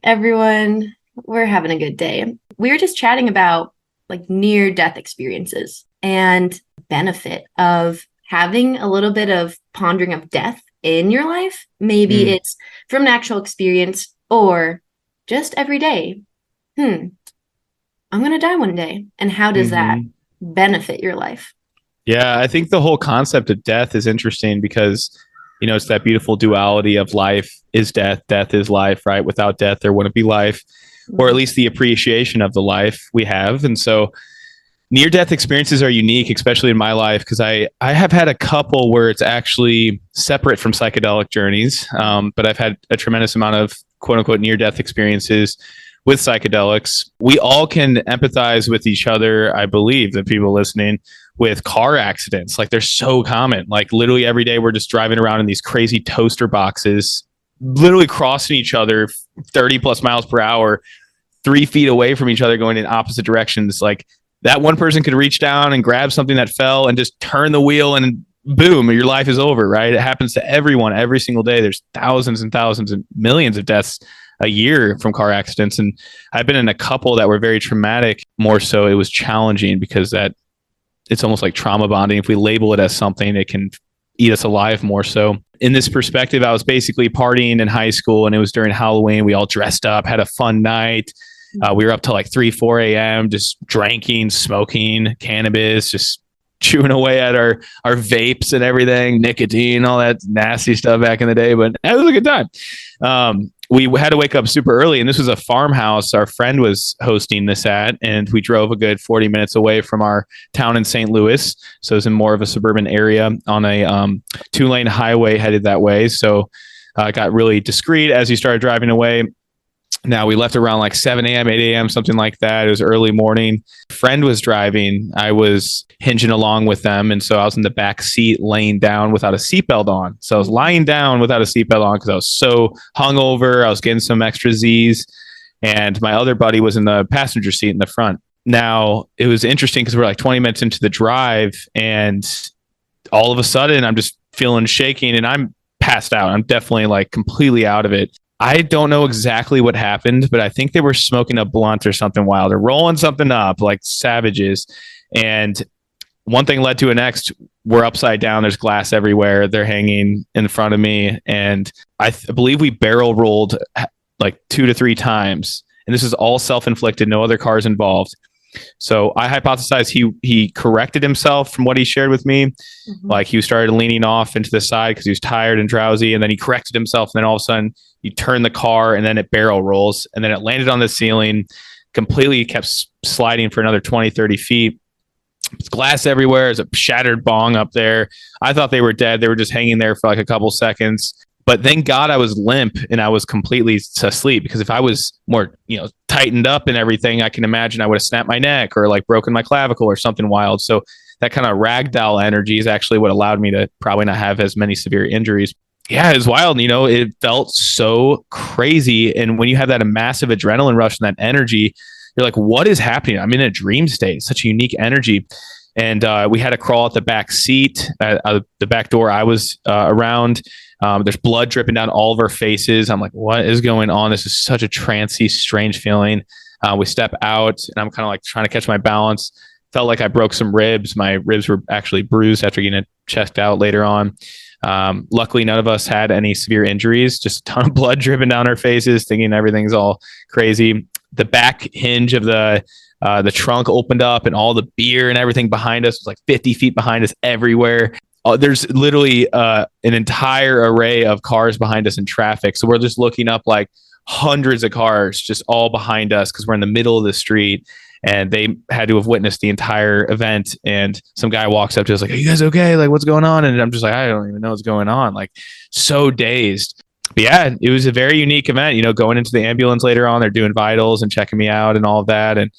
everyone. We're having a good day. We were just chatting about like near-death experiences and benefit of having a little bit of pondering of death in your life. Maybe it's from an actual experience or just every day. I'm going to die one day. And how does that benefit your life? Yeah, I think the whole concept of death is interesting because, it's that beautiful duality of life is death, death is life, right? Without death, there wouldn't be life, or at least the appreciation of the life we have. And so near-death experiences are unique, especially in my life, because I have had a couple where it's actually separate from psychedelic journeys, but I've had a tremendous amount of quote-unquote near-death experiences with psychedelics. We all can empathize with each other, I believe, the people listening, with car accidents. Like they're so common. Like literally every day we're just driving around in these crazy toaster boxes, literally crossing each other 30 plus miles per hour, 3 feet away from each other, going in opposite directions. Like that one person could reach down and grab something that fell and just turn the wheel and boom, your life is over, right? It happens to everyone every single day. There's thousands and thousands and millions of deaths a year from car accidents. And I've been in a couple that were very traumatic. More so, it was challenging because it's almost like trauma bonding. If we label it as something, it can eat us alive more so. In this perspective, I was basically partying in high school and it was during Halloween. We all dressed up, had a fun night. We were up till like 3, 4 a.m. just drinking, smoking cannabis, just chewing away at our vapes and everything, nicotine, all that nasty stuff back in the day. But it was a good time. We had to wake up super early, and this was a farmhouse our friend was hosting this at, and we drove a good 40 minutes away from our town in St. Louis. So it was in more of a suburban area on a 2-lane highway headed that way. So it got really discreet as you started driving away. Now we left around like 7 a.m., 8 a.m., something like that. It was early morning. Friend was driving. I was hinging along with them. And so I was in the back seat laying down without a seatbelt on. So I was lying down without a seatbelt on because I was so hungover. I was getting some extra Z's. And my other buddy was in the passenger seat in the front. Now it was interesting because we're like 20 minutes into the drive. And all of a sudden I'm just feeling shaking and I'm passed out. I'm definitely like completely out of it. I don't know exactly what happened, but I think they were smoking a blunt or something wild or rolling something up like savages. And one thing led to the next. We're upside down. There's glass everywhere. They're hanging in front of me. And I believe we barrel rolled like 2 to 3 times. And this is all self-inflicted, no other cars involved. So I hypothesize he corrected himself from what he shared with me. Like he started leaning off into the side because he was tired and drowsy. And then he corrected himself. And then all of a sudden you turn the car and then it barrel rolls. And then it landed on the ceiling, completely kept sliding for another 20, 30 feet. There's glass everywhere. There's a shattered bong up there. I thought they were dead. They were just hanging there for like a couple seconds. But thank God I was limp and I was completely asleep, because if I was more, tightened up and everything, I can imagine I would have snapped my neck or like broken my clavicle or something wild. So that kind of ragdoll energy is actually what allowed me to probably not have as many severe injuries. Yeah, it was wild. It felt so crazy. And when you have that massive adrenaline rush and that energy, you're like, what is happening? I'm in a dream state. Such a unique energy. And we had to crawl at the back seat, the back door I was around. There's blood dripping down all of our faces. I'm like, what is going on? This is such a trancy, strange feeling. We step out and I'm kind of like trying to catch my balance. Felt like I broke some ribs. My ribs were actually bruised after getting it checked out later on. Luckily, none of us had any severe injuries, just a ton of blood dripping down our faces, thinking everything's all crazy. The back hinge of the trunk opened up and all the beer and everything behind us was like 50 feet behind us everywhere. There's literally an entire array of cars behind us in traffic. So we're just looking up like hundreds of cars just all behind us because we're in the middle of the street, and they had to have witnessed the entire event. And some guy walks up to us like, are you guys okay? Like, what's going on? And I'm just like, I don't even know what's going on. Like, so dazed. But yeah, it was a very unique event, going into the ambulance later on, they're doing vitals and checking me out and all of that. And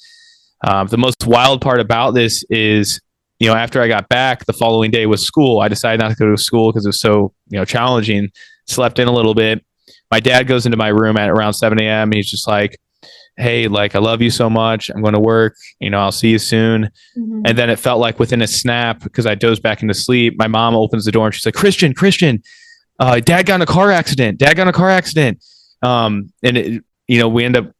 the most wild part about this is, after I got back, the following day was school. I decided not to go to school because it was so, challenging. Slept in a little bit. My dad goes into my room at around 7 a.m. He's just like, hey, like, I love you so much. I'm going to work. I'll see you soon. And then it felt like within a snap, because I dozed back into sleep, my mom opens the door and she's like, Christian, Dad got in a car accident. And we end up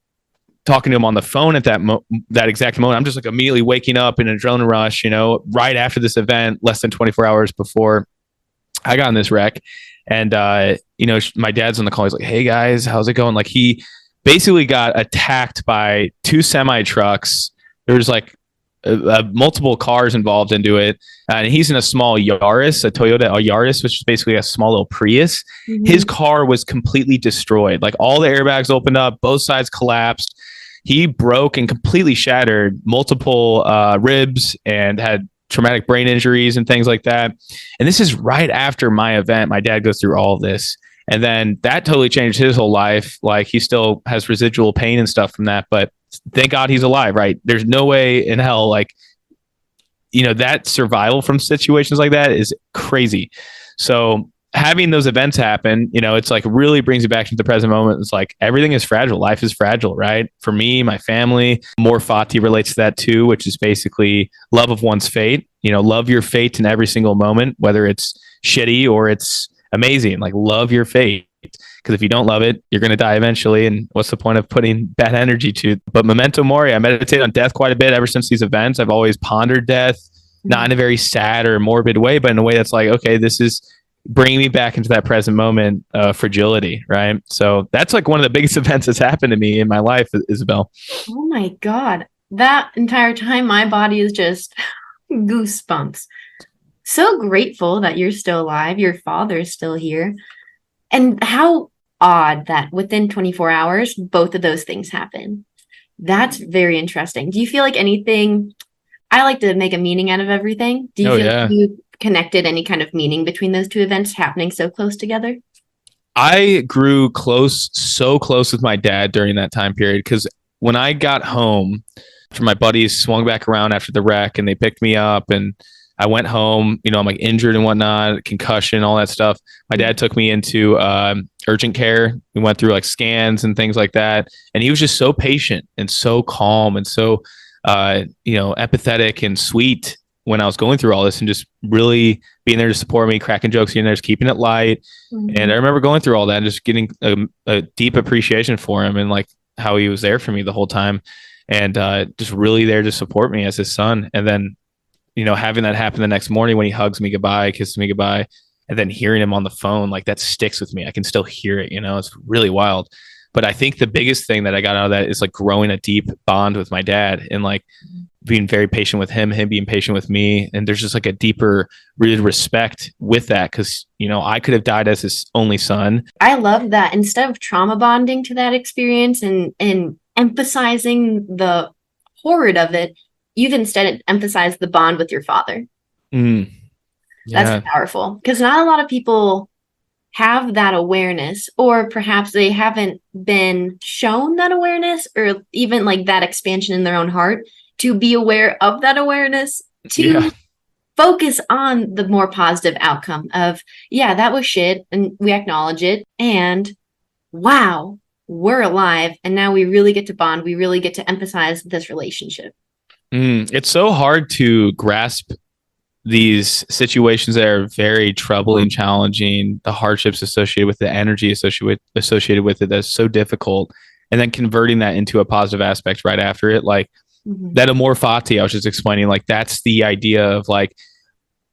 talking to him on the phone at that exact moment. I'm just like immediately waking up in an adrenaline rush, right after this event, less than 24 hours before I got in this wreck. And, my dad's on the call. He's like, "Hey guys, how's it going?" Like, he basically got attacked by two semi trucks. There's like multiple cars involved into it. And he's in a small Yaris, a Toyota Yaris, which is basically a small little Prius. Mm-hmm. His car was completely destroyed. Like, all the airbags opened up, both sides collapsed. He broke and completely shattered multiple ribs and had traumatic brain injuries and things like that. And this is right after my event. My dad goes through all of this. And then that totally changed his whole life. Like, he still has residual pain and stuff from that, but thank God he's alive, right? There's no way in hell, like, that survival from situations like that is crazy. So having those events happen, it's like really brings you back into the present moment. It's like everything is fragile. Life is fragile, right? For me, my family, more Fati relates to that too, which is basically love of one's fate. Love your fate in every single moment, whether it's shitty or it's amazing. Like, love your fate. Because if you don't love it, you're going to die eventually. And what's the point of putting bad energy to it? But memento mori, I meditate on death quite a bit ever since these events. I've always pondered death, not in a very sad or morbid way, but in a way that's like, okay, this is bringing me back into that present moment fragility, right? So that's like one of the biggest events that's happened to me in my life, Isabelle. Oh my God. That entire time, my body is just goosebumps. So grateful that you're still alive. Your father's still here. And how odd that within 24 hours, both of those things happen. That's very interesting. Do you feel like anything, I like to make a meaning out of everything. Do you feel like you connected any kind of meaning between those two events happening so close together? I grew so close with my dad during that time period, because when I got home, after my buddies swung back around after the wreck and they picked me up and I went home, I'm like injured and whatnot, concussion, all that stuff. My dad took me into urgent care. We went through like scans and things like that. And he was just so patient and so calm and so, empathetic and sweet when I was going through all this, and just really being there to support me, cracking jokes here and there, just keeping it light. Mm-hmm. And I remember going through all that and just getting a deep appreciation for him and like how he was there for me the whole time. And just really there to support me as his son. And then, having that happen the next morning when he hugs me goodbye, kisses me goodbye, and then hearing him on the phone, like that sticks with me. I can still hear it, it's really wild. But I think the biggest thing that I got out of that is like growing a deep bond with my dad and like being very patient with him being patient with me. And there's just like a deeper rooted respect with that. Cause I could have died as his only son. I love that instead of trauma bonding to that experience and emphasizing the horror of it, you've instead emphasized the bond with your father. Yeah. That's powerful, because not a lot of people have that awareness, or perhaps they haven't been shown that awareness, or even like that expansion in their own heart to be aware of that awareness, to focus on the more positive outcome of, that was shit and we acknowledge it, and wow, we're alive, and now we really get to bond. We really get to emphasize this relationship. It's so hard to grasp these situations that are very troubling, challenging, the hardships associated with the energy associated with it, that's so difficult. And then converting that into a positive aspect right after it, like that amor fati I was just explaining, like that's the idea of like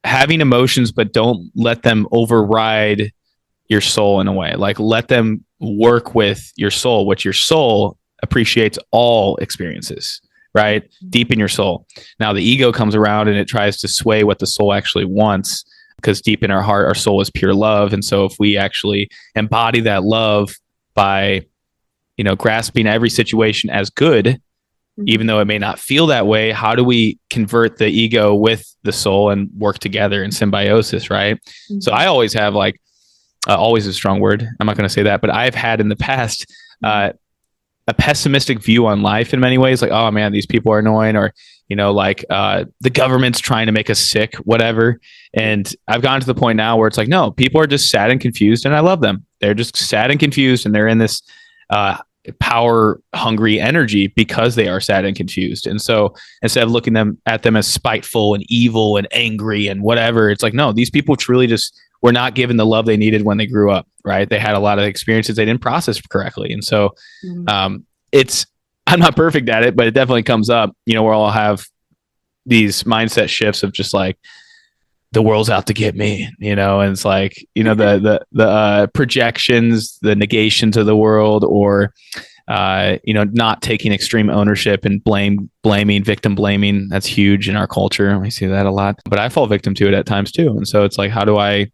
having emotions, but don't let them override your soul in a way. Like let them work with your soul, which your soul appreciates all experiences. Right? Deep in your soul. Now the ego comes around and it tries to sway what the soul actually wants, because deep in our heart, our soul is pure love. And so if we actually embody that love by, grasping every situation as good, even though it may not feel that way, how do we convert the ego with the soul and work together in symbiosis? Right. So I always have like, always is a strong word. I'm not going to say that, but I've had in the past, a pessimistic view on life in many ways, like, oh man, these people are annoying, or, the government's trying to make us sick, whatever. And I've gotten to the point now where it's like, no, people are just sad and confused and I love them. They're just sad and confused and they're in this power hungry energy because they are sad and confused. And so instead of looking at them as spiteful and evil and angry and whatever, it's like, no, these people truly just were not given the love they needed when they grew up, right? They had a lot of experiences they didn't process correctly. And so I'm not perfect at it, but it definitely comes up, where I'll have these mindset shifts of just like, the world's out to get me, and it's like, the projections, the negations of the world, or, not taking extreme ownership and victim blaming. That's huge in our culture. We see that a lot, but I fall victim to it at times too. And so it's like, how do I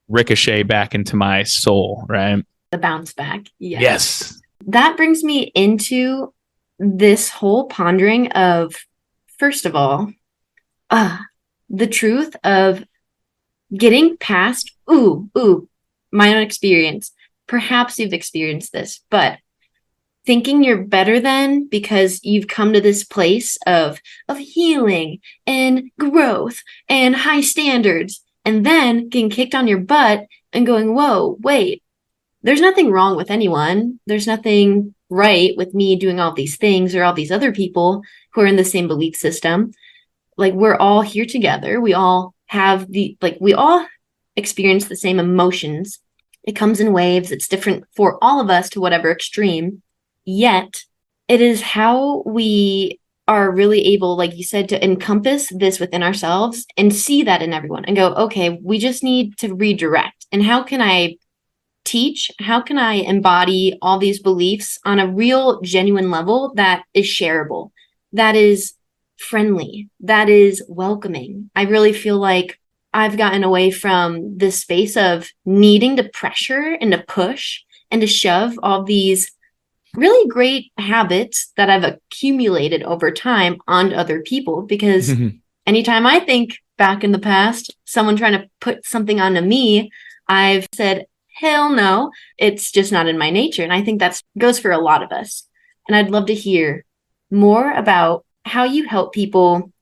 ricochet back into my soul, right? The bounce back. Yes. That brings me into this whole pondering of, first of all, the truth of getting past, my own experience. Perhaps you've experienced this, but thinking you're better than because you've come to this place of healing and growth and high standards, and then getting kicked on your butt and going, whoa, wait, there's nothing wrong with anyone. There's nothing right with me doing all these things or all these other people who are in the same belief system. Like, we're all here together. We all have we all experience the same emotions. It comes in waves. It's different for all of us to whatever extreme. Yet it is how we are really able, like you said, to encompass this within ourselves and see that in everyone and go, okay, we just need to redirect. And how can I teach? How can I embody all these beliefs on a real, genuine level that is shareable, that is friendly, that is welcoming? I really feel like I've gotten away from this space of needing to pressure and to push and to shove all these really great habits that I've accumulated over time onto other people. Because anytime I think back in the past, someone trying to put something onto me, I've said, hell no, it's just not in my nature. And I think that goes for a lot of us. And I'd love to hear more about how you help people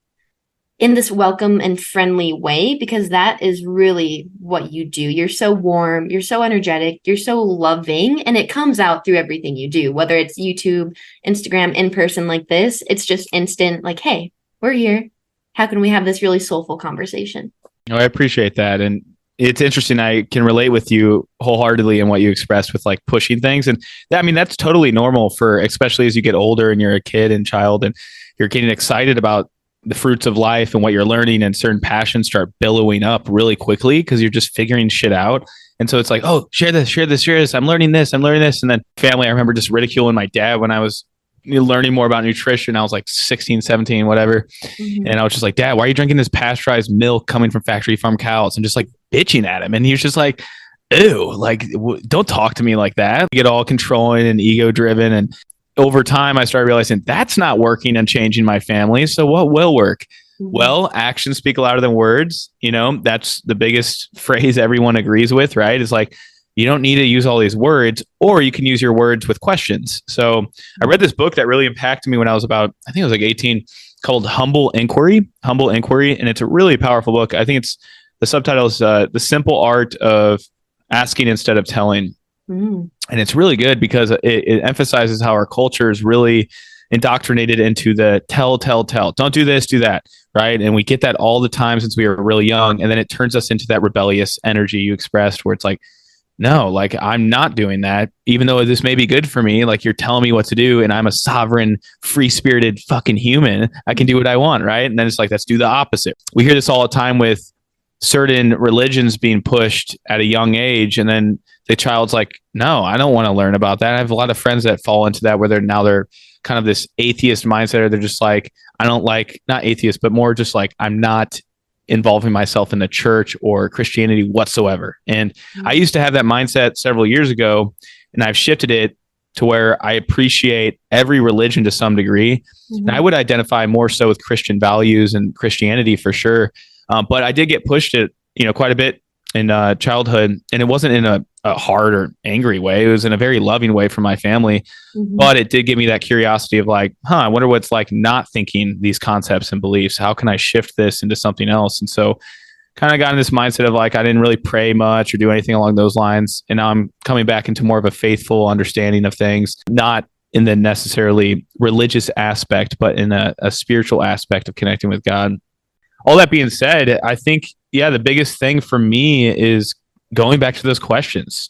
in this welcome and friendly way, because that is really what you do. You're so warm, you're so energetic, you're so loving, and it comes out through everything you do, whether it's YouTube, Instagram, in person like this. It's just instant, like, hey, we're here. How can we have this really soulful conversation? Oh, I appreciate that. And it's interesting. I can relate with you wholeheartedly in what you expressed with like pushing things. And that's totally normal for, especially as you get older and you're a kid and child and you're getting excited about the fruits of life and what you're learning, and certain passions start billowing up really quickly because you're just figuring shit out. And so it's like, oh, share this. I'm learning this. And then family, I remember just ridiculing my dad when I was learning more about nutrition. I was like 16, 17, whatever. And I was just like, Dad, why are you drinking this pasteurized milk coming from factory farm cows? And just like bitching at him. And he was just like, ew, like, don't talk to me like that. You get all controlling and ego driven. And over time, I started realizing that's not working and changing my family. So what will work? Well, actions speak louder than words. That's the biggest phrase everyone agrees with, right? It's like, you don't need to use all these words, or you can use your words with questions. So I read this book that really impacted me when I was about, I think it was like 18, called Humble Inquiry. And it's a really powerful book. I think the subtitle is The Simple Art of Asking Instead of Telling. And it's really good because it emphasizes how our culture is really indoctrinated into the tell. Don't do this, do that, right? And we get that all the time since we were really young. And then it turns us into that rebellious energy you expressed, where it's like, no, like, I'm not doing that, even though this may be good for me. Like, you're telling me what to do, and I'm a sovereign, free-spirited fucking human. I can do what I want, right? And then it's like, let's do the opposite. We hear this all the time with certain religions being pushed at a young age, and then the child's like, no, I don't want to learn about that. I have a lot of friends that fall into that, where they're kind of this atheist mindset, or they're just like, I don't like, not atheist, but more just like, I'm not involving myself in the church or Christianity whatsoever. And I used to have that mindset several years ago, and I've shifted it to where I appreciate every religion to some degree. And I would identify more so with Christian values and Christianity for sure. But I did get pushed it, quite a bit in childhood, and it wasn't in a hard or angry way. It was in a very loving way from my family. But it did give me that curiosity of like, I wonder what it's like not thinking these concepts and beliefs. How can I shift this into something else? And so kind of got in this mindset of like, I didn't really pray much or do anything along those lines. And now I'm coming back into more of a faithful understanding of things, not in the necessarily religious aspect, but in a spiritual aspect of connecting with God. All that being said, I think yeah, the biggest thing for me is going back to those questions.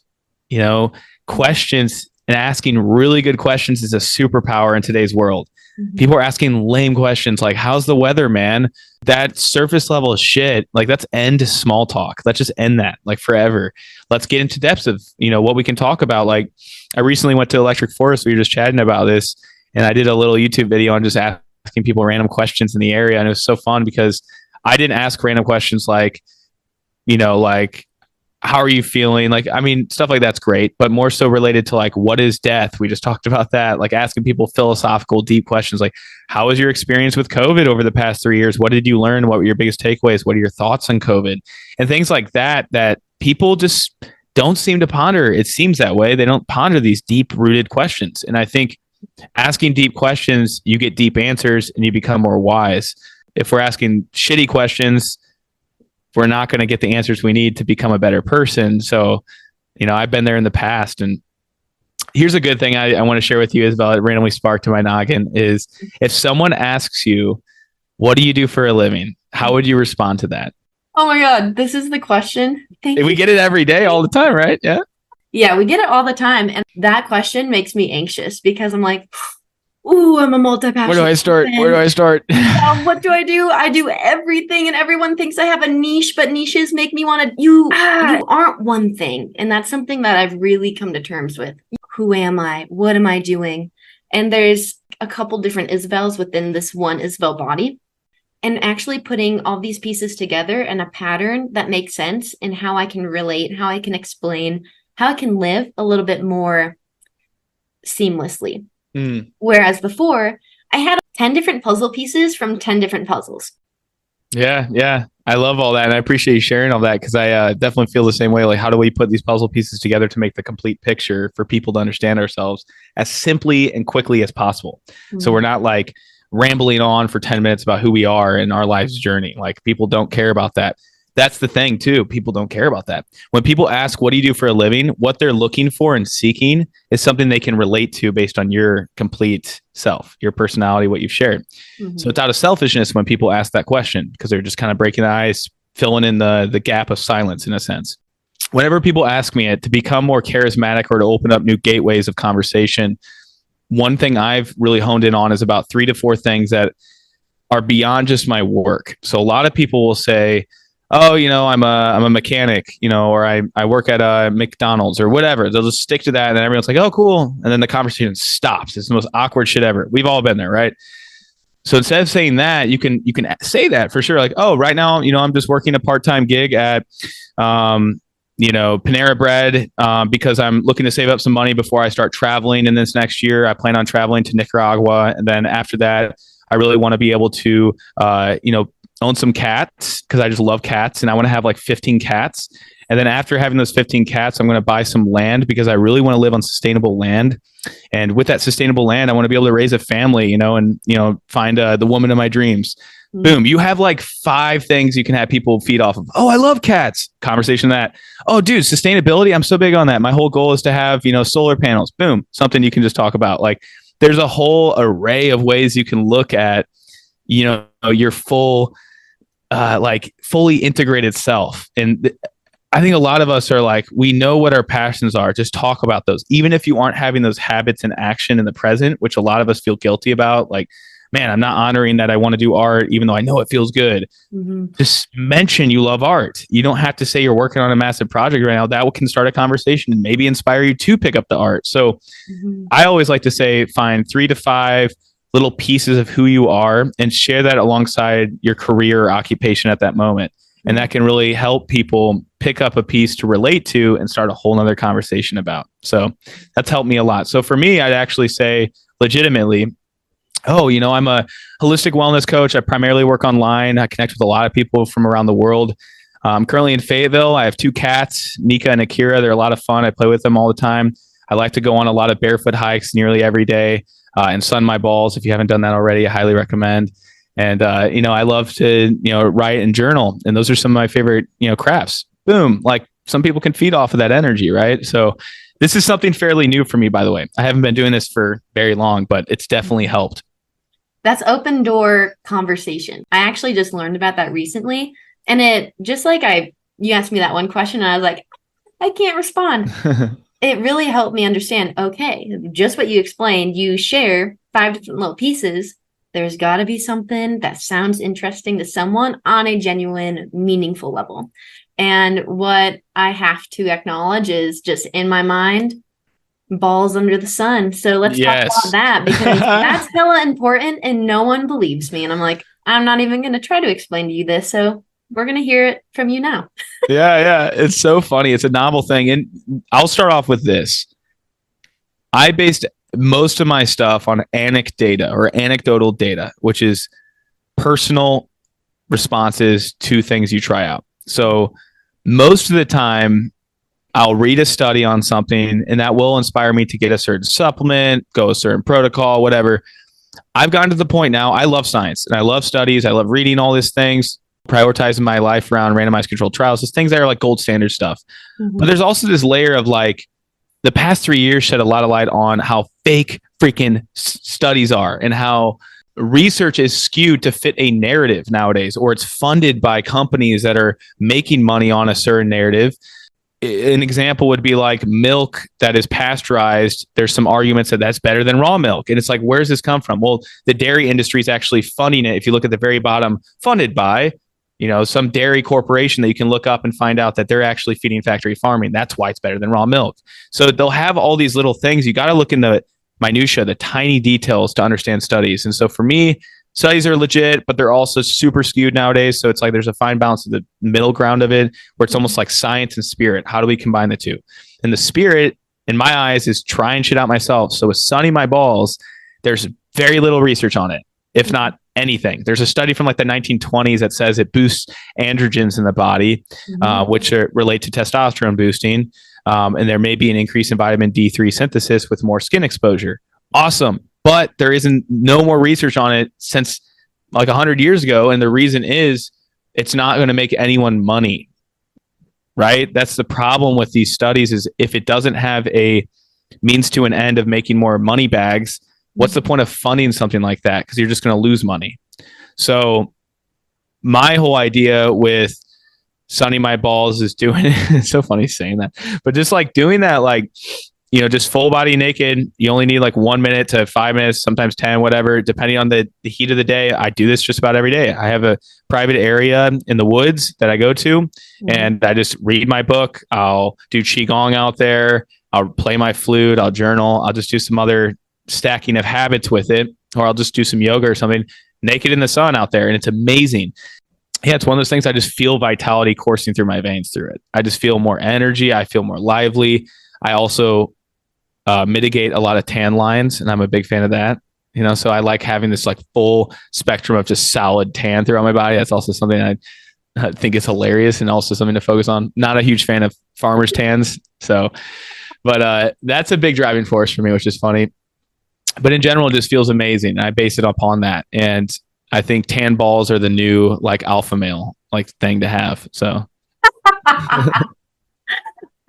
Questions and asking really good questions is a superpower in today's world. Mm-hmm. People are asking lame questions like, how's the weather, man? That surface level shit, like, let's end small talk. Let's just end that, like, forever. Let's get into depths of, what we can talk about. Like, I recently went to Electric Forest. We were just chatting about this, and I did a little YouTube video on just asking people random questions in the area. And it was so fun because I didn't ask random questions like, like, how are you feeling? Like, I mean, stuff like that's great, but more so related to like, what is death? We just talked about that, like asking people philosophical, deep questions like, how was your experience with COVID over the past 3 years? What did you learn? What were your biggest takeaways? What are your thoughts on COVID? And things like that, that people just don't seem to ponder. It seems that way. They don't ponder these deep rooted questions. And I think asking deep questions, you get deep answers and you become more wise. If we're asking shitty questions, we're not going to get the answers we need to become a better person. So, I've been there in the past. And here's a good thing I want to share with you, Isabelle. It randomly sparked to my noggin is if someone asks you, what do you do for a living? How would you respond to that? Oh my God, this is the question. We get it every day, all the time, right? Yeah. Yeah, we get it all the time. And that question makes me anxious because I'm like, ooh, I'm a multi-passionate. Where do I start? What do? I do everything, and everyone thinks I have a niche, but niches make me want to. You aren't one thing, and that's something that I've really come to terms with. Who am I? What am I doing? And there's a couple different Isabelles within this one Isabelle body, and actually putting all these pieces together in a pattern that makes sense and how I can relate, how I can explain, how I can live a little bit more seamlessly. Whereas before, I had 10 different puzzle pieces from 10 different puzzles. Yeah. I love all that. And I appreciate you sharing all that because I definitely feel the same way. Like, how do we put these puzzle pieces together to make the complete picture for people to understand ourselves as simply and quickly as possible? Mm-hmm. So we're not like rambling on for 10 minutes about who we are in our life's journey. Like, people don't care about that. That's the thing too. People don't care about that. When people ask, what do you do for a living? What they're looking for and seeking is something they can relate to based on your complete self, your personality, what you've shared. Mm-hmm. So it's out of selfishness when people ask that question because they're just kind of breaking the ice, filling in the gap of silence in a sense. Whenever people ask me it to become more charismatic or to open up new gateways of conversation, one thing I've really honed in on is about 3 to 4 things that are beyond just my work. So a lot of people will say, oh, I'm a mechanic, or I work at a McDonald's or whatever. They'll just stick to that. And then everyone's like, oh, cool. And then the conversation stops. It's the most awkward shit ever. We've all been there, right? So instead of saying that, you can say that for sure. Like, oh, right now, I'm just working a part-time gig at, Panera Bread because I'm looking to save up some money before I start traveling. And this next year, I plan on traveling to Nicaragua. And then after that, I really want to be able to, own some cats because I just love cats and I want to have like 15 cats. And then after having those 15 cats, I'm going to buy some land because I really want to live on sustainable land. And with that sustainable land, I want to be able to raise a family, and, find the woman of my dreams. Mm-hmm. Boom. You have like 5 things you can have people feed off of. Oh, I love cats. Conversation that. Oh, dude, sustainability. I'm so big on that. My whole goal is to have, solar panels. Boom. Something you can just talk about. Like, there's a whole array of ways you can look at, your full, fully integrated self. And I think a lot of us are like, we know what our passions are. Just talk about those. Even if you aren't having those habits in action in the present, which a lot of us feel guilty about, like, man, I'm not honoring that I want to do art, even though I know it feels good. Mm-hmm. Just mention you love art. You don't have to say you're working on a massive project right now. That can start a conversation and maybe inspire you to pick up the art. So I always like to say, find 3 to 5 little pieces of who you are and share that alongside your career or occupation at that moment. And that can really help people pick up a piece to relate to and start a whole nother conversation about. So that's helped me a lot. So for me, I'd actually say legitimately, I'm a holistic wellness coach. I primarily work online. I connect with a lot of people from around the world. I'm currently in Fayetteville. I have 2 cats, Nika and Akira. They're a lot of fun. I play with them all the time. I like to go on a lot of barefoot hikes nearly every day. And sun my balls. If you haven't done that already, I highly recommend. And, I love to, write and journal. And those are some of my favorite, crafts. Boom. Like, some people can feed off of that energy, right? So this is something fairly new for me, by the way. I haven't been doing this for very long, but it's definitely helped. That's open door conversation. I actually just learned about that recently. And it just like you asked me that one question and I was like, I can't respond. It really helped me understand, okay, just what you explained, you share 5 different little pieces. There's got to be something that sounds interesting to someone on a genuine, meaningful level. And what I have to acknowledge is just in my mind, balls under the sun. So let's talk about that, because that's hella important and no one believes me. And I'm like, I'm not even going to try to explain to you this. So we're going to hear it from you now. Yeah. It's so funny. It's a novel thing. And I'll start off with this. I based most of my stuff on anecdotal data, which is personal responses to things you try out. So most of the time, I'll read a study on something and that will inspire me to get a certain supplement, go a certain protocol, whatever. I've gotten to the point now, I love science and I love studies. I love reading all these things, prioritizing my life around randomized controlled trials. These things that are like gold standard stuff. Mm-hmm. But there's also this layer of like, the past 3 years shed a lot of light on how fake freaking studies are and how research is skewed to fit a narrative nowadays, or it's funded by companies that are making money on a certain narrative. An example would be like milk that is pasteurized. There's some arguments that that's better than raw milk. And it's like, where's this come from? Well, the dairy industry is actually funding it. If you look at the very bottom, funded by, some dairy corporation that you can look up and find out that they're actually feeding factory farming. That's why it's better than raw milk. So they'll have all these little things. You got to look in the minutia, the tiny details to understand studies. And so for me, studies are legit, but they're also super skewed nowadays. So it's like there's a fine balance of the middle ground of it, where it's almost like science and spirit. How do we combine the two? And the spirit, in my eyes, is trying shit out myself. So with Sunny My Balls, there's very little research on it, if not anything. There's a study from like the 1920s that says it boosts androgens in the body, which relate to testosterone boosting. And there may be an increase in vitamin D3 synthesis with more skin exposure. Awesome. But there isn't no more research on it since like 100 years ago. And the reason is it's not going to make anyone money, right? That's the problem with these studies, is if it doesn't have a means to an end of making more money bags, what's the point of funding something like that? Because you're just going to lose money. So my whole idea with Sunny My Balls is doing it's so funny saying that, but just like doing that, like, just full body naked. You only need like 1 minute to 5 minutes, sometimes 10, whatever, depending on the heat of the day. I do this just about every day. I have a private area in the woods that I go to, and I just read my book. I'll do Qigong out there. I'll play my flute. I'll journal. I'll just do some other stacking of habits with it, or I'll just do some yoga or something naked in the sun out there. And it's amazing. Yeah, it's one of those things. I just feel vitality coursing through my veins through it. I just feel more energy. I feel more lively. I also mitigate a lot of tan lines, and I'm a big fan of that. So I like having this like full spectrum of just solid tan throughout my body. That's also something I think is hilarious and also something to focus on. Not a huge fan of farmers tans. So, but that's a big driving force for me, which is funny. But in general, it just feels amazing. And I base it upon that. And I think tan balls are the new like alpha male like thing to have. So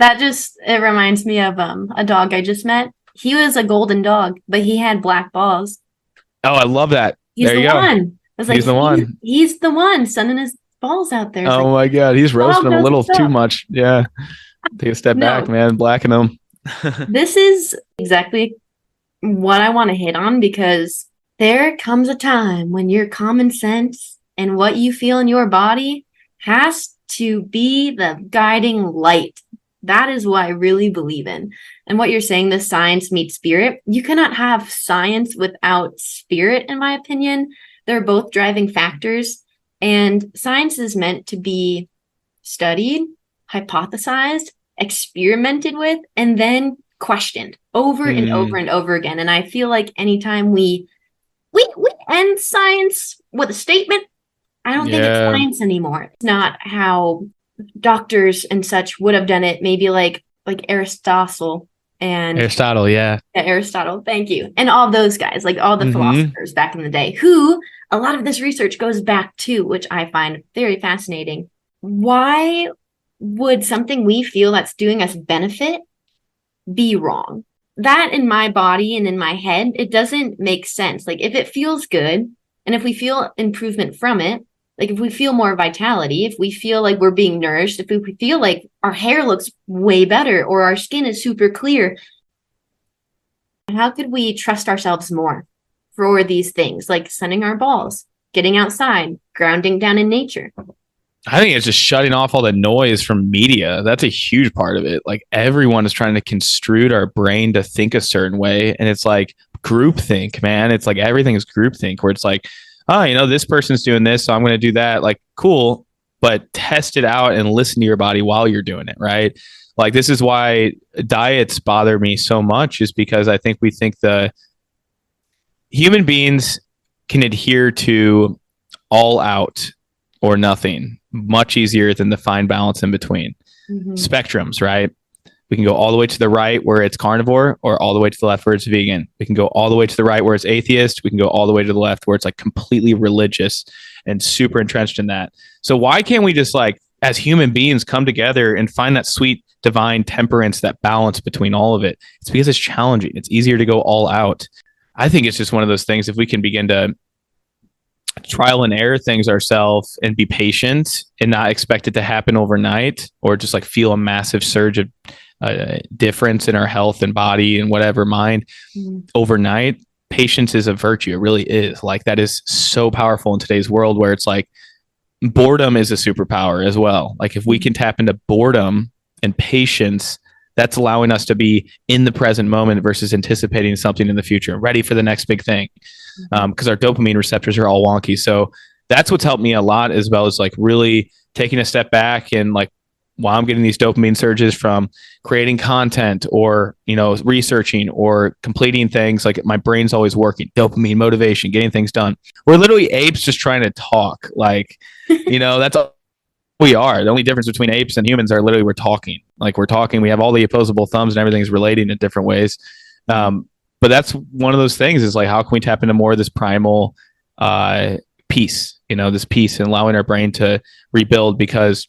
it reminds me of a dog I just met. He was a golden dog, but he had black balls. Oh, I love that. He's the one. I was like, he's the one. He's the one sending his balls out there. Oh my God. He's roasting them a little too much. Yeah. Take a step back, man. Blacken them. This is exactly what I want to hit on, because there comes a time when your common sense and what you feel in your body has to be the guiding light. That is what I really believe in. And what you're saying, the science meets spirit. You cannot have science without spirit, in my opinion. They're both driving factors. And science is meant to be studied, hypothesized, experimented with, and then questioned over and over and over again. And I feel like anytime we end science with a statement, I don't think it's science anymore. It's not how doctors and such would have done it. Maybe like Aristotle. Aristotle, thank you. And all those guys, like all the philosophers back in the day, who a lot of this research goes back to, which I find very fascinating. Why would something we feel that's doing us benefit be wrong? That in my body and in my head, it doesn't make sense. Like if it feels good and if we feel improvement from it, Like if we feel more vitality, if we feel like we're being nourished, if we feel like our hair looks way better or our skin is super clear, how could we trust ourselves more for these things, like sunning our balls, getting outside, grounding down in nature? I think it's just shutting off all the noise from media. That's a huge part of it. Like everyone is trying to construe our brain to think a certain way. And it's like groupthink, man. It's like everything is groupthink where it's like, oh, you know, this person's doing this, so I'm going to do that. Like, cool, but test it out and listen to your body while you're doing it, right? Like this is why diets bother me so much, is because I think we think the human beings can adhere to all out or nothing much easier than the fine balance in between. Spectrums, right? We can go all the way to the right where it's carnivore, or all the way to the left where it's vegan. We can go all the way to the right where it's atheist. We can go all the way to the left where it's like completely religious and super entrenched in that. So why can't we just like as human beings come together and find that sweet divine temperance, that balance between all of it? It's because it's challenging. It's easier to go all out. I think it's just one of those things. If we can begin to trial and error things ourselves and be patient and not expect it to happen overnight, or just like feel a massive surge of difference in our health and body and whatever mind overnight. Patience is a virtue. It really is. Like that is so powerful in today's world where it's like boredom is a superpower as well. Like if we can tap into boredom and patience, that's allowing us to be in the present moment versus anticipating something in the future, ready for the next big thing. Because our dopamine receptors are all wonky. So that's what's helped me a lot, as well as like really taking a step back and like, while I'm getting these dopamine surges from creating content or, you know, researching or completing things, like my brain's always working, dopamine, motivation, getting things done. We're literally apes just trying to talk. Like, you know, that's all we are. The only difference between apes and humans are literally we're talking. Like we're talking, we have all the opposable thumbs and everything's relating in different ways. But that's one of those things is like, how can we tap into more of this primal peace, you know, this peace, and allowing our brain to rebuild? Because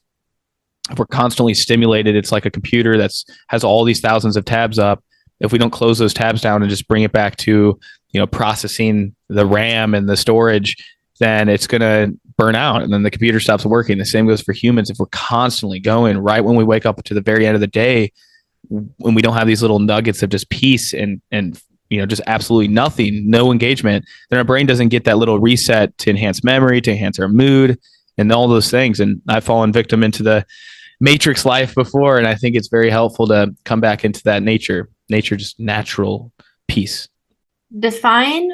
if we're constantly stimulated, it's like a computer that's has all these thousands of tabs up. If we don't close those tabs down and just bring it back to, you know, processing the RAM and the storage, then it's going to burn out and then the computer stops working. The same goes for humans. If we're constantly going right when we wake up to the very end of the day, when we don't have these little nuggets of just peace and you know, just absolutely nothing, no engagement, then our brain doesn't get that little reset to enhance memory, to enhance our mood and all those things. And I've fallen victim into the matrix life before. And I think it's very helpful to come back into that nature, just natural peace. Define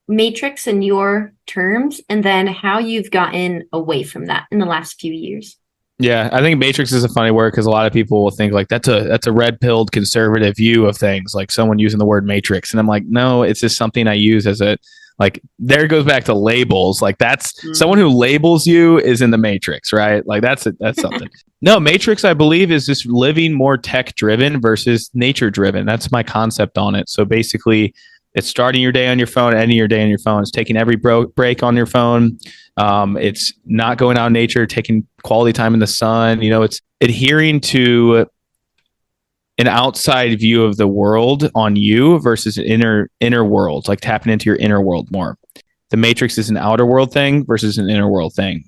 matrix in your terms, and then how you've gotten away from that in the last few years. Yeah, I think matrix is a funny word because a lot of people will think like that's a red-pilled conservative view of things, like someone using the word matrix. And I'm like, no, it's just something I use as a, like, there it goes back to labels. Like that's someone who labels you is in the matrix, right? Like that's something. No, matrix, I believe, is just living more tech-driven versus nature-driven. That's my concept on it. So basically, it's starting your day on your phone, ending your day on your phone. It's taking every break on your phone. It's not going out in nature, taking quality time in the sun. You know, it's adhering to an outside view of the world on you versus an inner world, like tapping into your inner world more. The matrix is an outer world thing versus an inner world thing.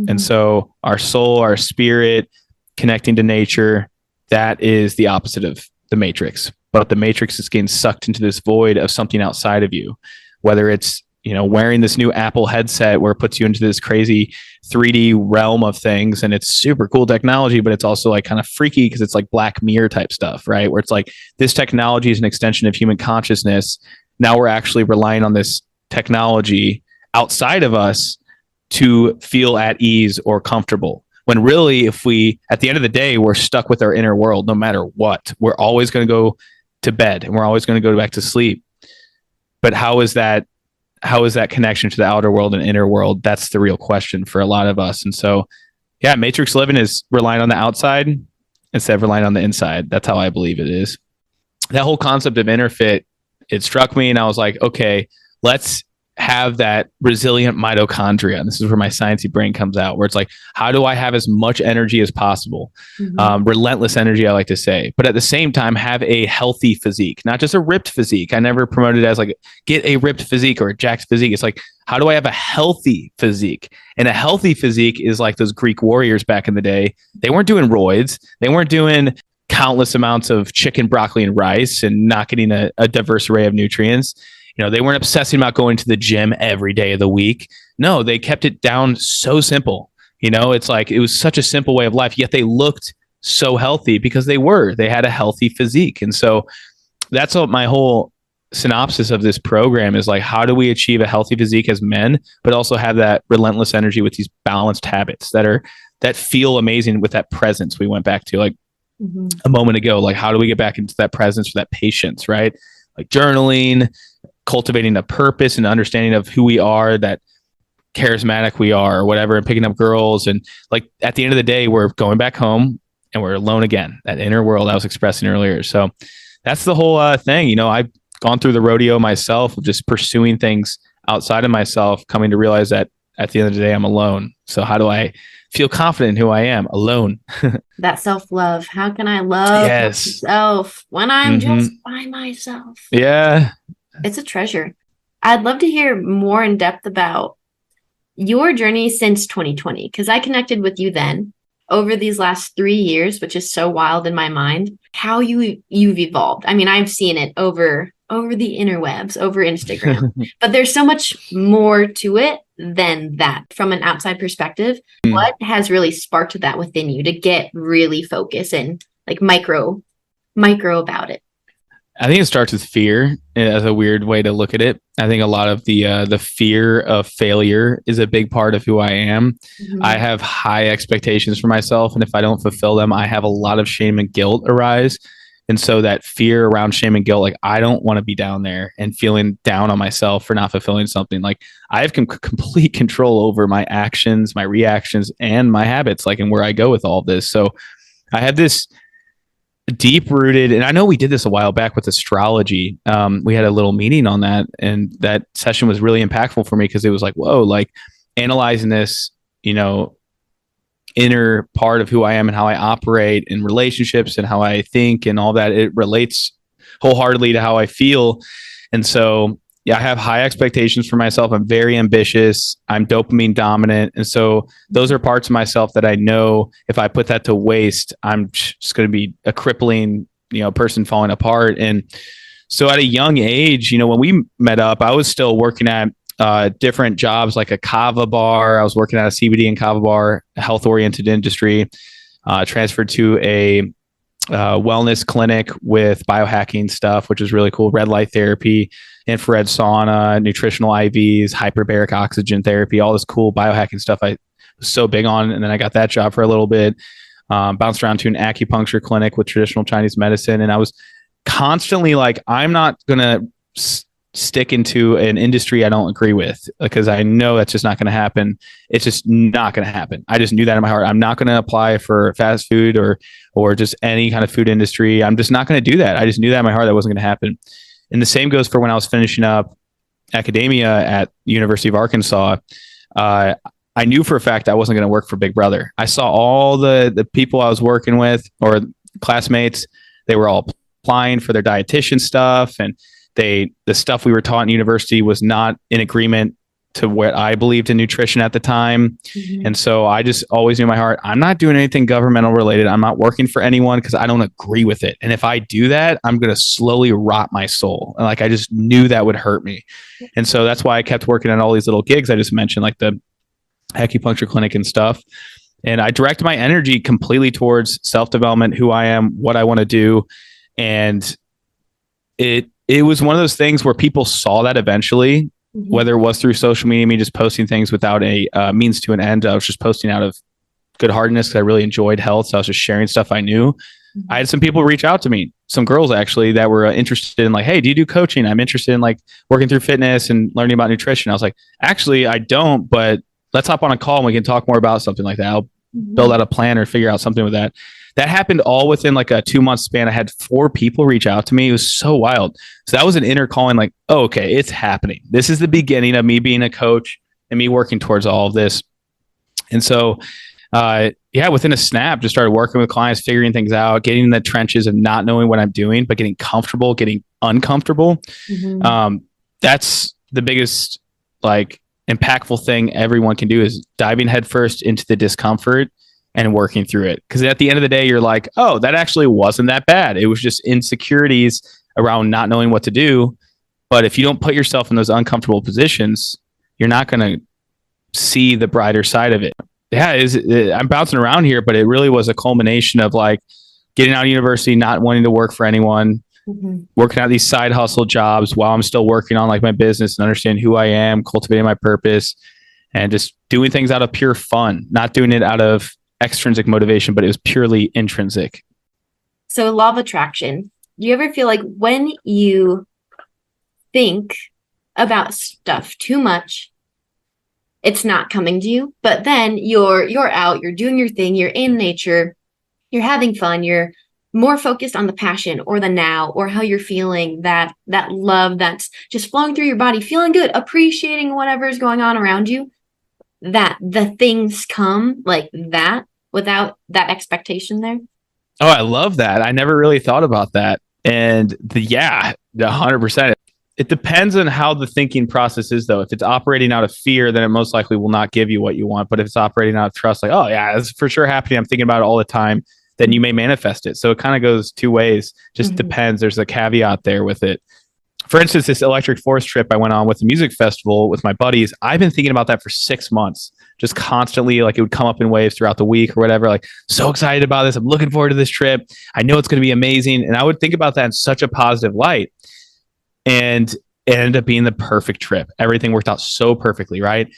And so our soul, our spirit, connecting to nature, that is the opposite of the matrix. But the matrix is getting sucked into this void of something outside of you, whether it's, you know, wearing this new Apple headset where it puts you into this crazy 3D realm of things. And it's super cool technology, but it's also like kind of freaky because it's like Black Mirror type stuff, right? Where it's like this technology is an extension of human consciousness. Now we're actually relying on this technology outside of us to feel at ease or comfortable. When really, if we, at the end of the day, we're stuck with our inner world, no matter what, we're always going to go to bed and we're always going to go back to sleep. But how is that connection to the outer world and inner world? That's the real question for a lot of us. And so, yeah, matrix living is relying on the outside instead of relying on the inside. That's how I believe it is. That whole concept of inner fit, it struck me and I was like, okay, let's have that resilient mitochondria. And this is where my sciencey brain comes out, where it's like, how do I have as much energy as possible? Relentless energy, I like to say, but at the same time, have a healthy physique, not just a ripped physique. I never promoted it as like, get a ripped physique or a jacked physique. It's like, how do I have a healthy physique? And a healthy physique is like those Greek warriors back in the day. They weren't doing roids. They weren't doing countless amounts of chicken, broccoli, and rice and not getting a diverse array of nutrients. They weren't obsessing about going to the gym every day of the week. No, they kept it down so simple. It's like, it was such a simple way of life, yet they looked so healthy because they had a healthy physique. And so that's what my whole synopsis of this program is like, how do we achieve a healthy physique as men, but also have that relentless energy with these balanced habits that feel amazing with that presence we went back to like a moment ago. Like, how do we get back into that presence or that patience, right? Like journaling, cultivating a purpose and understanding of who we are, that charismatic we are or whatever, and picking up girls. And like at the end of the day, we're going back home and we're alone again, that inner world I was expressing earlier. So that's the whole thing. I've gone through the rodeo myself of just pursuing things outside of myself, coming to realize that at the end of the day, I'm alone. So how do I feel confident in who I am alone? That self-love. How can I love myself when I'm just by myself? Yeah. It's a treasure. I'd love to hear more in depth about your journey since 2020, because I connected with you then over these last 3 years, which is so wild in my mind, how you've evolved. I mean, I've seen it over the interwebs, over Instagram, but there's so much more to it than that from an outside perspective. What has really sparked that within you to get really focused and like micro about it? I think it starts with fear as a weird way to look at it. I think a lot of the fear of failure is a big part of who I am. I have high expectations for myself, and if I don't fulfill them, I have a lot of shame and guilt arise. And so that fear around shame and guilt, like I don't want to be down there and feeling down on myself for not fulfilling something. Like I have complete control over my actions, my reactions, and my habits, like, and where I go with all this. So I have this deep rooted, and I know we did this a while back with astrology. We had a little meeting on that, and that session was really impactful for me because it was like, whoa, like analyzing this, inner part of who I am and how I operate in relationships and how I think and all that. It relates wholeheartedly to how I feel. And so, yeah, I have high expectations for myself. I'm very ambitious. I'm dopamine dominant. And so those are parts of myself that I know if I put that to waste, I'm just going to be a crippling, person falling apart. And so at a young age, when we met up, I was still working at different jobs like a kava bar. I was working at a CBD and kava bar, a health oriented industry, transferred to a wellness clinic with biohacking stuff, which is really cool. Red light therapy, infrared sauna, nutritional IVs, hyperbaric oxygen therapy, all this cool biohacking stuff I was so big on. And then I got that job for a little bit, bounced around to an acupuncture clinic with traditional Chinese medicine. And I was constantly like, I'm not going to stick into an industry I don't agree with because I know that's just not going to happen. It's just not going to happen. I just knew that in my heart. I'm not going to apply for fast food or just any kind of food industry. I'm just not going to do that. I just knew that in my heart that wasn't going to happen. And the same goes for when I was finishing up academia at University of Arkansas. I knew for a fact I wasn't going to work for Big Brother. I saw all the people I was working with or classmates, they were all applying for their dietitian stuff, and the stuff we were taught in university was not in agreement to what I believed in nutrition at the time. And so I just always knew in my heart, I'm not doing anything governmental related. I'm not working for anyone because I don't agree with it. And if I do that, I'm going to slowly rot my soul. And like, I just knew that would hurt me. And so that's why I kept working at all these little gigs I just mentioned, like the acupuncture clinic and stuff. And I direct my energy completely towards self-development, who I am, what I want to do. And it was one of those things where people saw that eventually, whether it was through social media, me just posting things without a means to an end. I was just posting out of good heartedness because I really enjoyed health. So I was just sharing stuff I knew. I had some people reach out to me, some girls actually, that were interested in like, hey, do you do coaching? I'm interested in like working through fitness and learning about nutrition. I was like, actually, I don't, but let's hop on a call and we can talk more about something like that. I'll build out a plan or figure out something with that. That happened all within like a 2-month span. I had 4 people reach out to me. It was so wild. So that was an inner calling, like, oh, okay, it's happening. This is the beginning of me being a coach and me working towards all of this. And so, within a snap, just started working with clients, figuring things out, getting in the trenches of not knowing what I'm doing, but getting comfortable, getting uncomfortable. That's the biggest, like, impactful thing everyone can do, is diving headfirst into the discomfort and working through it. Because at the end of the day, you're like, oh, that actually wasn't that bad. It was just insecurities around not knowing what to do. But if you don't put yourself in those uncomfortable positions, you're not going to see the brighter side of it. I'm bouncing around here, but it really was a culmination of like getting out of university, not wanting to work for anyone, working out these side hustle jobs while I'm still working on like my business and understanding who I am, cultivating my purpose, and just doing things out of pure fun, not doing it out of extrinsic motivation, but it was purely intrinsic. So law of attraction. Do you ever feel like when you think about stuff too much, it's not coming to you, but then you're out, you're doing your thing, you're in nature, you're having fun, you're more focused on the passion or the now, or how you're feeling, that love that's just flowing through your body, feeling good, appreciating whatever is going on around you, that the things come like that without that expectation there? Oh, I love that. I never really thought about that. And 100%. It depends on how the thinking process is, though. If it's operating out of fear, then it most likely will not give you what you want. But if it's operating out of trust, like, oh yeah, it's for sure happening, I'm thinking about it all the time, then you may manifest it. So it kind of goes 2 ways. Just depends. There's a caveat there with it. For instance, this electric forest trip I went on with the music festival with my buddies, I've been thinking about that for 6 months, just constantly. Like, it would come up in waves throughout the week or whatever. Like, so excited about this. I'm looking forward to this trip. I know it's going to be amazing. And I would think about that in such a positive light. And it ended up being the perfect trip. Everything worked out so perfectly, right?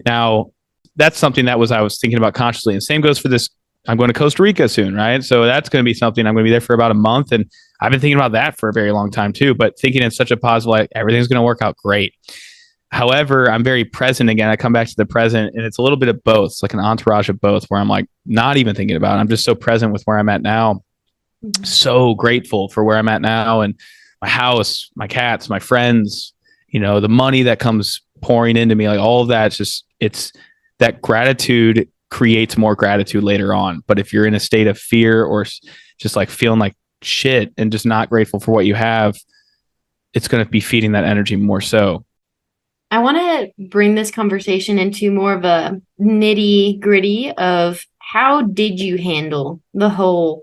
Now, that's something that I was thinking about consciously. And same goes for this. I'm going to Costa Rica soon, right? So that's going to be something. I'm going to be there for about a month. And I've been thinking about that for a very long time too, but thinking in such a positive light, everything's going to work out great. However, I'm very present again. I come back to the present, and it's a little bit of both. It's like an entourage of both, where I'm like not even thinking about it. I'm just so present with where I'm at now. So grateful for where I'm at now, and my house, my cats, my friends, the money that comes pouring into me, like all of that. It's that gratitude creates more gratitude later on. But if you're in a state of fear or just like feeling like shit and just not grateful for what you have, it's going to be feeding that energy more so. I want to bring this conversation into more of a nitty gritty of how did you handle the whole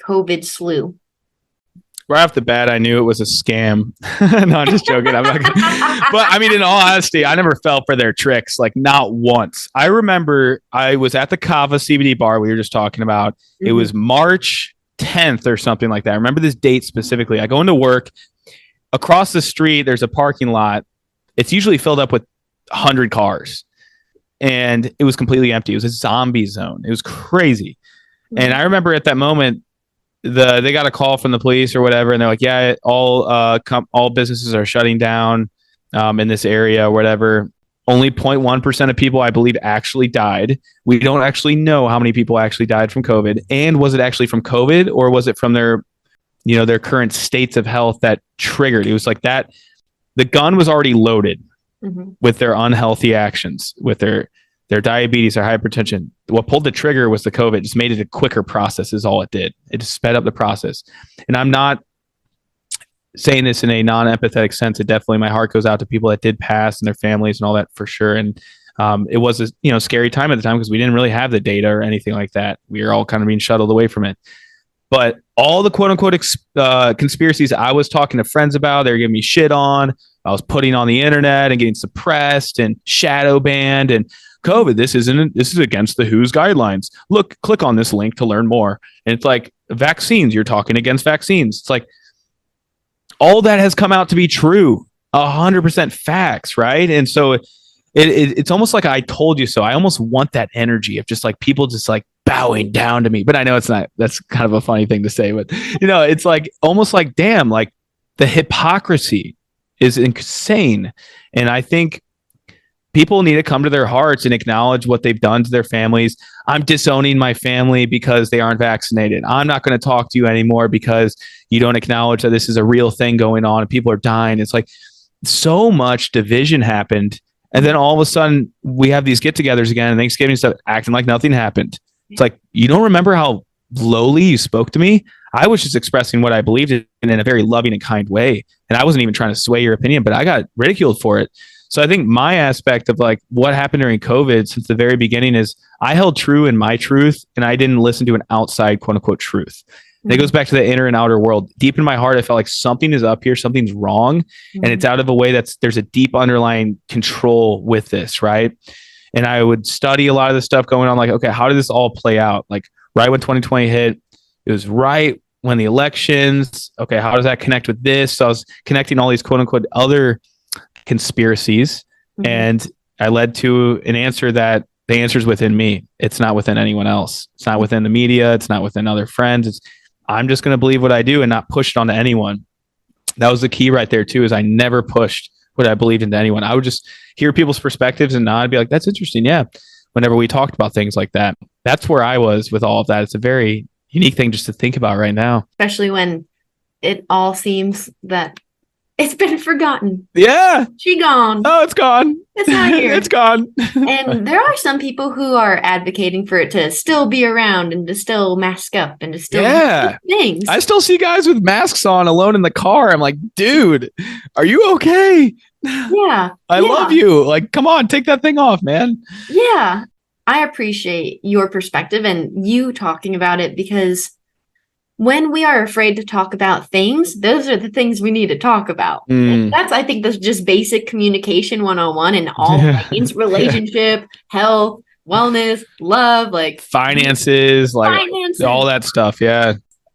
COVID slew? Right off the bat, I knew it was a scam. No, I'm just joking. I'm not gonna... But I mean, in all honesty, I never fell for their tricks, like not once. I remember I was at the Kava CBD bar we were just talking about. It was March 10th or something like that. I remember this date specifically. I go into work. Across the street, there's a parking lot. It's usually filled up with 100 cars. And it was completely empty. It was a zombie zone. It was crazy. And I remember at that moment, they got a call from the police or whatever, and they're like, yeah, all businesses are shutting down in this area or whatever. Only 0.1% of people, I believe, actually died. We don't actually know how many people actually died from COVID. And was it actually from COVID, or was it from their current states of health that triggered? It was like that. The gun was already loaded with their unhealthy actions, with their diabetes or hypertension. What pulled the trigger was the COVID. Just made it a quicker process is all it did. It just sped up the process. And I'm not saying this in a non-empathetic sense. It definitely, my heart goes out to people that did pass and their families and all that for sure. And it was a scary time at the time because we didn't really have the data or anything like that. We were all kind of being shuttled away from it. But all the quote unquote conspiracies I was talking to friends about, they were giving me shit on. I was putting on the internet and getting suppressed and shadow banned, and COVID, this is against the WHO's guidelines. Look, click on this link to learn more. And it's like vaccines, you're talking against vaccines. It's like all that has come out to be true, 100% facts, right? And so it's almost like I told you so. I almost want that energy of just like people just like bowing down to me. But I know it's not. That's kind of a funny thing to say. But it's like almost like, damn, like the hypocrisy is insane. And I think people need to come to their hearts and acknowledge what they've done to their families. I'm disowning my family because they aren't vaccinated. I'm not going to talk to you anymore because you don't acknowledge that this is a real thing going on and people are dying. It's like so much division happened. And then all of a sudden we have these get-togethers again and Thanksgiving stuff, acting like nothing happened. It's like, you don't remember how lowly you spoke to me? I was just expressing what I believed in a very loving and kind way. And I wasn't even trying to sway your opinion, but I got ridiculed for it. So I think my aspect of like what happened during COVID since the very beginning is I held true in my truth and I didn't listen to an outside quote unquote truth. And it goes back to the inner and outer world. Deep in my heart, I felt like something is up here, something's wrong. And it's out of a way there's a deep underlying control with this, right? And I would study a lot of the stuff going on, like, okay, how did this all play out? Like right when 2020 hit, it was right when the elections, okay, how does that connect with this? So I was connecting all these quote unquote other conspiracies. And I led to an answer that the answer is within me. It's not within anyone else. It's not within the media. It's not within other friends. I'm just going to believe what I do and not push it onto anyone. That was the key right there too, is I never pushed what I believed into anyone. I would just hear people's perspectives and nod, be like, that's interesting. Yeah. Whenever we talked about things like that, that's where I was with all of that. It's a very unique thing just to think about right now. Especially when it all seems that it's been forgotten. Yeah. She gone. Oh, it's gone. It's not here. It's gone. And there are some people who are advocating for it to still be around and to still mask up and to still do things. I still see guys with masks on alone in the car. I'm like, dude, are you okay? Yeah. I love you. Like, come on, take that thing off, man. Yeah. I appreciate your perspective and you talking about it, because when we are afraid to talk about things, those are the things we need to talk about. That's, I think, that's just basic communication 101 in all things, relationship, health, wellness, love, like finances, all that stuff. Yeah.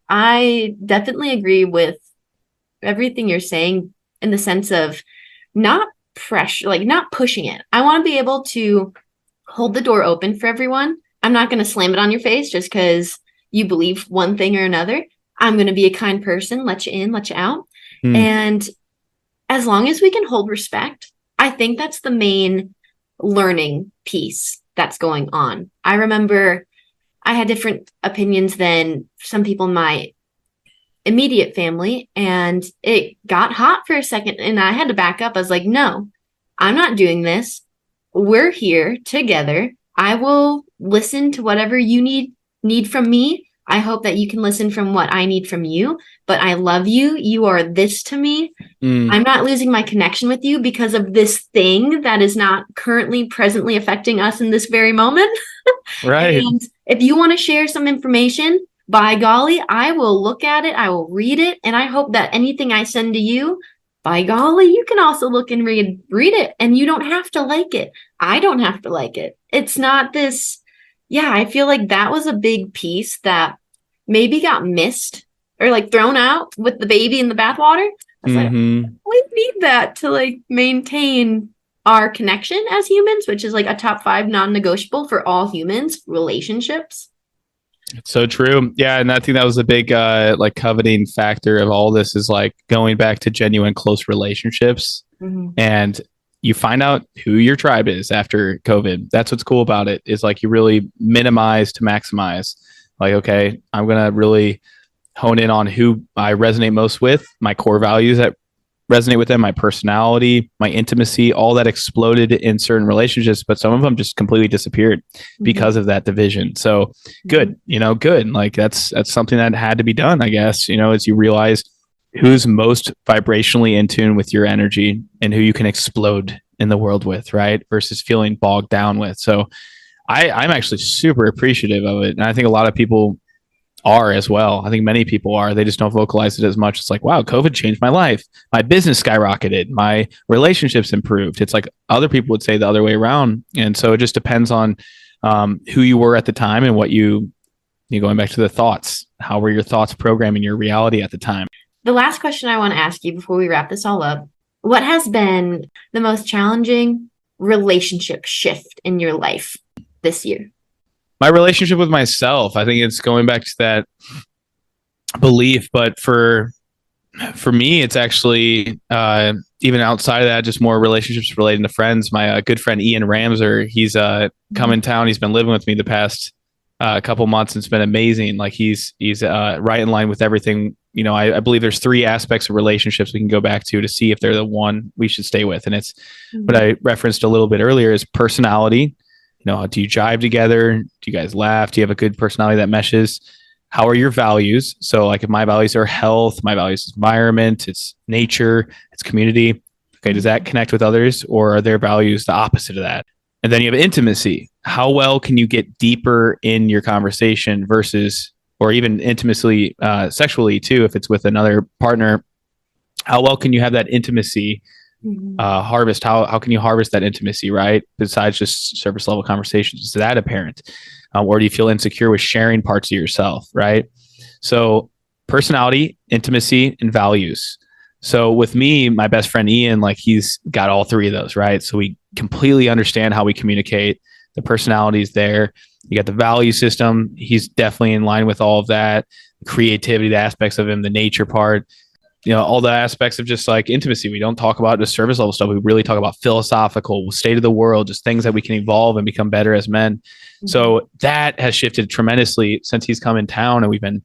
I definitely agree with everything you're saying in the sense of not pressure, like not pushing it. I want to be able to hold the door open for everyone. I'm not going to slam it on your face just because you believe one thing or another. I'm going to be a kind person, let you in, let you out. And as long as we can hold respect, I think that's the main learning piece that's going on. I remember I had different opinions than some people in my immediate family, and it got hot for a second and I had to back up. I was like, no, I'm not doing this. We're here together. I will listen to whatever you need from me. I hope that you can listen from what I need from you, but I love you. You are this to me. I'm not losing my connection with you because of this thing that is not currently presently affecting us in this very moment. Right. And if you want to share some information, by golly, I will look at it. I will read it. And I hope that anything I send to you, by golly, you can also look and read it. And you don't have to like it. I don't have to like it. It's not this. Yeah, I feel like that was a big piece that maybe got missed or like thrown out with the baby in the bathwater. I was like, we need that to like maintain our connection as humans, which is like a top 5 non-negotiable for all humans, relationships. It's so true. Yeah. And I think that was a big like coveting factor of all this, is like going back to genuine close relationships. And you find out who your tribe is after COVID. That's what's cool about it, is like you really minimize to maximize. Like, okay, I'm going to really hone in on who I resonate most with, my core values that resonate with them, my personality, my intimacy, all that exploded in certain relationships, but some of them just completely disappeared because of that division. So good, good. Like that's something that had to be done, I guess, as you realize who's most vibrationally in tune with your energy and who you can explode in the world with, right? Versus feeling bogged down with. So I'm actually super appreciative of it. And I think a lot of people are as well. I think many people are. They just don't vocalize it as much. It's like, wow, COVID changed my life. My business skyrocketed. My relationships improved. It's like other people would say the other way around. And so it just depends on who you were at the time and what you going back to the thoughts. How were your thoughts programming your reality at the time? The last question I want to ask you before we wrap this all up, what has been the most challenging relationship shift in your life this year? My relationship with myself. I think it's going back to that belief, but for me, it's actually, even outside of that, just more relationships relating to friends. My good friend Ian Ramser, he's come in town. He's been living with me the past couple months. It's been amazing. Like he's right in line with everything. You know, I believe there's 3 aspects of relationships we can go back to see if they're the one we should stay with. And it's what I referenced a little bit earlier is personality. You know, do you jive together? Do you guys laugh? Do you have a good personality that meshes? How are your values? So like if my values are health, my values is environment, it's nature, it's community. Okay, does that connect with others, or are their values the opposite of that? And then you have intimacy. How well can you get deeper in your conversation versus, or even intimacy sexually too, if it's with another partner? How well can you have that intimacy harvest? How can you harvest that intimacy, right? Besides just surface level conversations, is that apparent? Or do you feel insecure with sharing parts of yourself, right? So personality, intimacy, and values. So with me, my best friend Ian, like he's got all 3 of those, right? So we completely understand how we communicate. The personality is there. You got the value system. He's definitely in line with all of that. Creativity, the aspects of him, the nature part, you know, all the aspects of just like intimacy. We don't talk about the surface level stuff. We really talk about philosophical, state of the world, just things that we can evolve and become better as men. So that has shifted tremendously since he's come in town, and we've been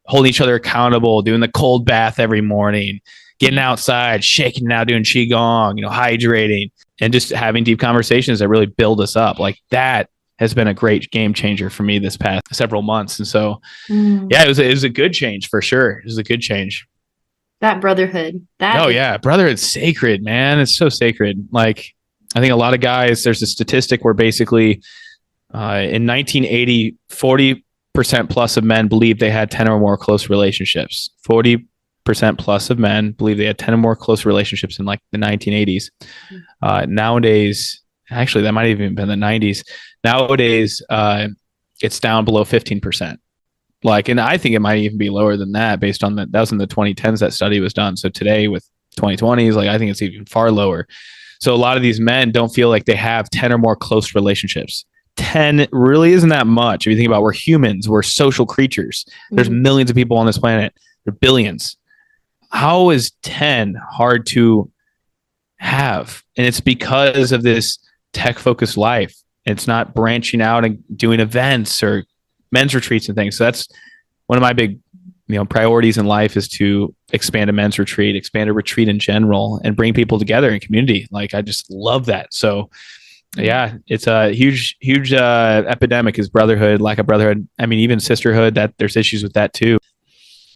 holding each other accountable, doing the cold bath every morning, getting outside, shaking it out, doing qigong, you know, hydrating, and just having deep conversations that really build us up. Like that has been a great game changer for me this past several months. And so, yeah, it was a good change for sure. It was a good change. That brotherhood. Brotherhood's sacred, man. It's so sacred. Like I think a lot of guys, there's a statistic where basically in 1980, 40% plus of men believed they had 10 or more close relationships. 40% plus of men believe they had 10 or more close relationships in like the 1980s. Nowadays, actually, that might have even been the 90s. Nowadays, it's down below 15%. Like, and I think it might even be lower than that based on that was in the 2010s that study was done. So today with 2020s, like I think it's even far lower. So a lot of these men don't feel like they have 10 or more close relationships. 10 really isn't that much. If you think about, we're humans, we're social creatures. There's millions of people on this planet. There are billions. How is 10 hard to have? And it's because of this tech focused life. It's not branching out and doing events or men's retreats and things. So that's one of my big, priorities in life is to expand a men's retreat, expand a retreat in general, and bring people together in community. Like I just love that. So yeah, it's a huge epidemic is brotherhood, lack of brotherhood. I mean, even sisterhood, that there's issues with that too.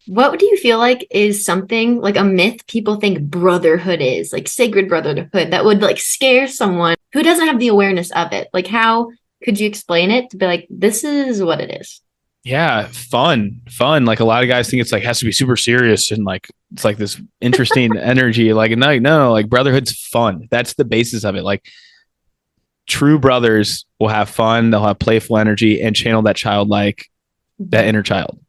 What do you feel like is something like a myth people think brotherhood is, like sacred brotherhood, that would like scare someone who doesn't have the awareness of it? Like, how could you explain it to be like, this is what it is? Yeah, fun. Like a lot of guys think it's like has to be super serious and like it's like this interesting energy. Like no, like brotherhood's fun. That's the basis of it. Like true brothers will have fun. They'll have playful energy and channel that childlike, that inner child.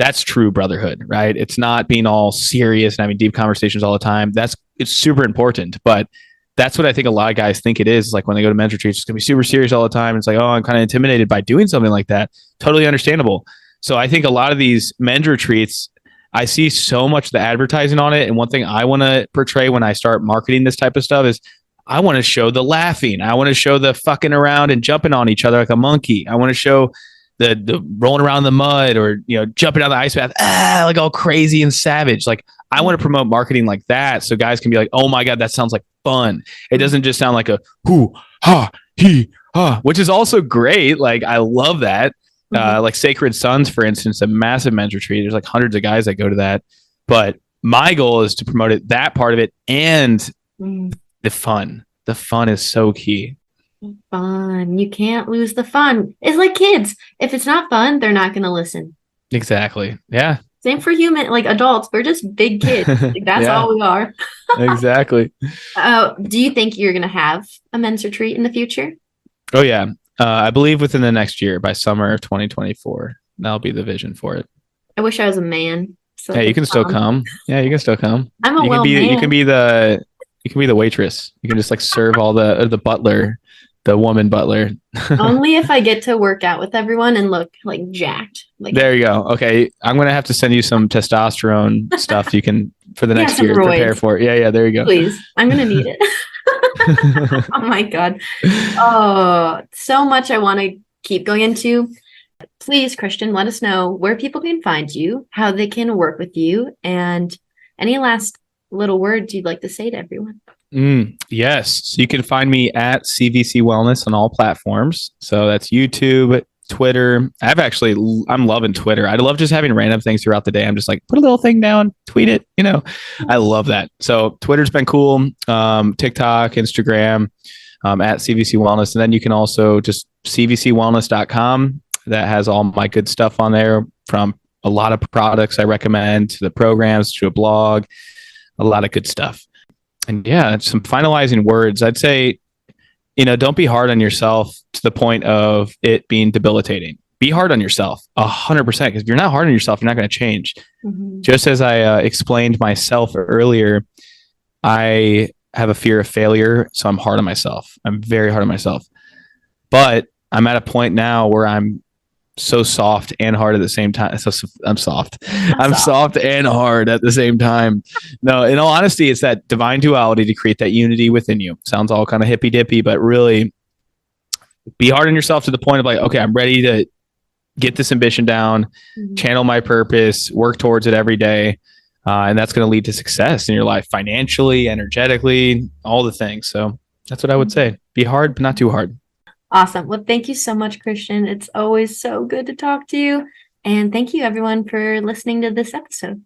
That's true brotherhood, right? It's not being all serious and having deep conversations all the time. It's super important, but that's what I think a lot of guys think it is. Like when they go to men's retreats, it's gonna be super serious all the time. It's like, oh, I'm kind of intimidated by doing something like that. Totally understandable. So I think a lot of these men's retreats, I see so much of the advertising on it. And one thing I want to portray when I start marketing this type of stuff is I want to show the laughing. I want to show the fucking around and jumping on each other like a monkey. I want to show the rolling around in the mud or, jumping down the ice bath, like all crazy and savage. Like I want to promote marketing like that. So guys can be like, oh my God, that sounds like fun. It doesn't just sound like a hoo, ha, he, ha, which is also great. Like I love that. Like Sacred Sons, for instance, a massive men's retreat. There's like hundreds of guys that go to that. But my goal is to promote it, that part of it, and the fun. The fun is so key. Fun. You can't lose the fun. It's like kids. If it's not fun, they're not going to listen. Exactly. Yeah. Same for like adults. We're just big kids. Like, that's all we are. Exactly. Do you think you're going to have a men's retreat in the future? Oh, yeah. I believe within the next year, by summer of 2024, that'll be the vision for it. I wish I was a man. So hey, you can still come. Yeah, you can still come. I'm a man. You can be the waitress. You can just like serve all the butler, the woman butler. Only if I get to work out with everyone and look like jacked. Like there you go. Okay, I'm gonna have to send you some testosterone stuff you can for the next some year. roids. Prepare for it. Yeah, there you go. Please. I'm going to need it. Oh my God. Oh, so much I want to keep going into. Please, Christian, let us know where people can find you, how they can work with you, and any last little words you'd like to say to everyone. Yes. So you can find me at CVC Wellness on all platforms. So that's YouTube, Twitter. I'm loving Twitter. I love just having random things throughout the day. I'm just like, put a little thing down, tweet it. I love that. So Twitter's been cool. TikTok, Instagram, at CVC Wellness. And then you can also just cvcwellness.com. That has all my good stuff on there, from a lot of products I recommend to the programs to a blog, a lot of good stuff. And yeah, some finalizing words. I'd say, don't be hard on yourself to the point of it being debilitating. Be hard on yourself 100%, because if you're not hard on yourself, you're not going to change. Mm-hmm. Just as I explained myself earlier, I have a fear of failure. So I'm hard on myself. I'm very hard on myself. But I'm at a point now where I'm so soft and hard at the same time. So I'm soft. I'm soft and hard at the same time. No, in all honesty, it's that divine duality to create that unity within you. Sounds all kind of hippy dippy, but really be hard on yourself to the point of like, okay, I'm ready to get this ambition down, channel my purpose, work towards it every day. And that's going to lead to success in your life, financially, energetically, all the things. So that's what I would say. Be hard, but not too hard. Awesome. Well, thank you so much, Christian. It's always so good to talk to you. And thank you, everyone, for listening to this episode.